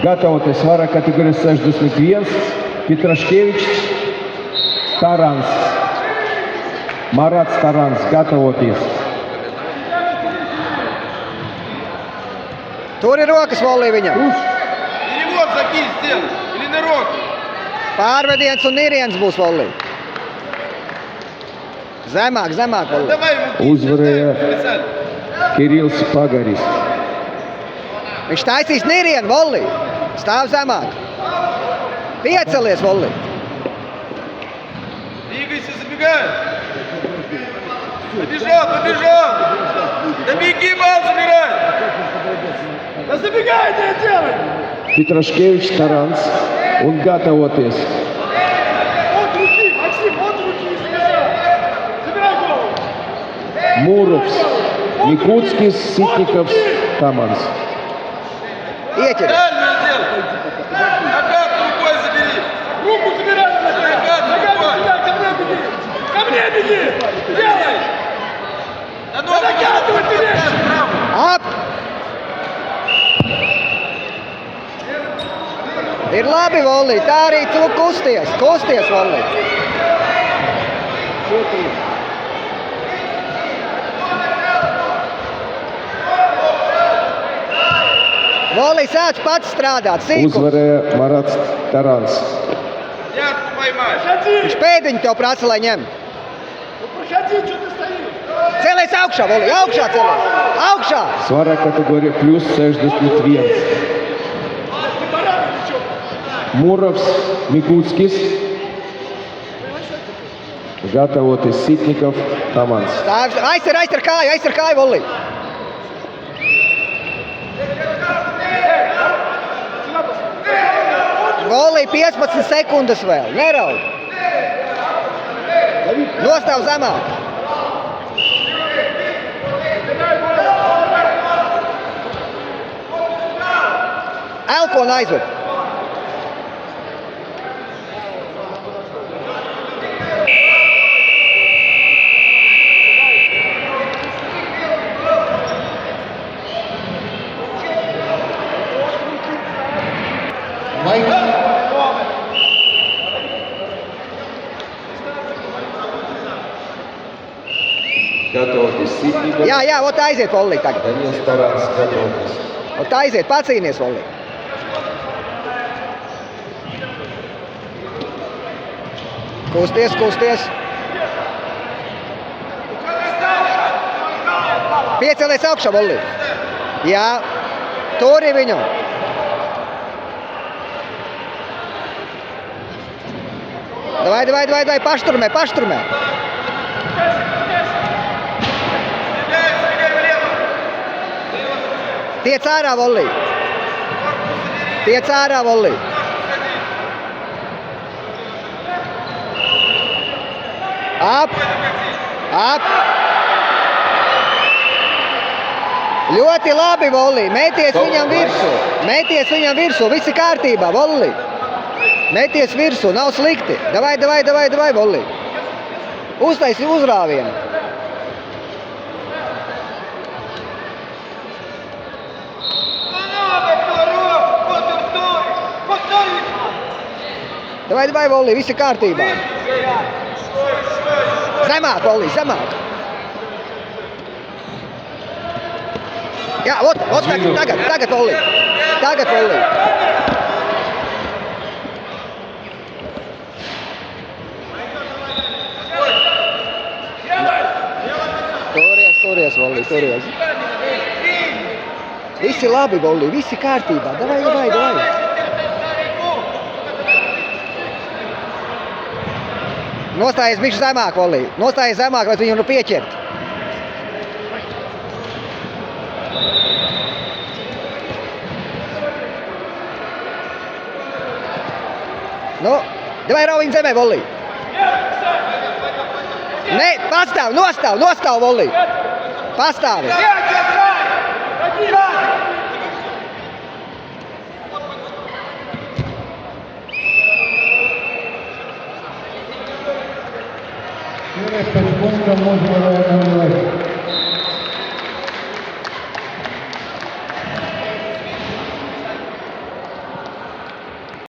Gatavoties svara kategorijas 61, Petraškevičs, Tarans, Marats Tarans, gatavoties. Tur ir rokas volī viņam. Перевод закинь сделай. Или на рог. Pārvediens un niriens būs volī. Zemāk volī. Давай ему кинь. Uzvarēja Специально. Kirills Pagaris. Viņš taisīs nirienu volī. Stāv zemāk. Piecelies volī. Двигайся, забегай. Побежал. Да беги, бал забирай. Да забегай, ты делай. Petraškevičs, Tarans un gatavoties. От руки, Максим, от руки забирай голову. Mūrovs, Mikūtskis, Sitnikovs, Tamans. Ieķer. Правильно делай. Ногат рукой забери. Руку забирай. Ногат рукой. Ко мне беги. Делай. Да накатывай ты вещи. Ap! Ir labi volī. Tā arī tu kusties. Kusties volī. Volī sāc pats strādāt. Sīkums. Uzvarēja Marats Tarans. Ятку поймай. Viņš pēdiņu tev prasa, lai ņem. Проходи, что ты стоишь. Celies augšā, volī. Augšā celies. Augšā. Svara kategorija plus 61. Mūrovs, Mikūtskis. Gatavoties Sitnikov, Tamans. Stāv. Aizcer kāju, volī. Volī 15 sekundes vēl. Neraud. Nostāv zemāk. Elkonu aizved. Gatavoties Sitnikov. Jā, ot aiziet volī tagad. Daniels Tarans, gatavoties. Ot aiziet, pacīnies volī. Kusties. Piecelies augšā volī. Jā, turi viņu. Davai, pašturmē. Tiec ārā volī. Ap. Ļoti labi, volī. Mēties viņam virsū. Viss ir kārtībā, volī. Mēties virsū, nav slikti. Davai, volī. Uztaisi uzrāvienu. Davai, volī, viss ir kārtībā. Zemāk, volī, zemāk. Jā, tagad, volī. Turies, volī. Viss ir labi, volī, viss ir kārtībā. Davai. Nostājies bišķi zemāk, volī. Nostājies zemāk, lai viņu pieķert. Davai raujiņ zemē, volī. Nē, nostāv, volī. Pastāvi. Пунктом можно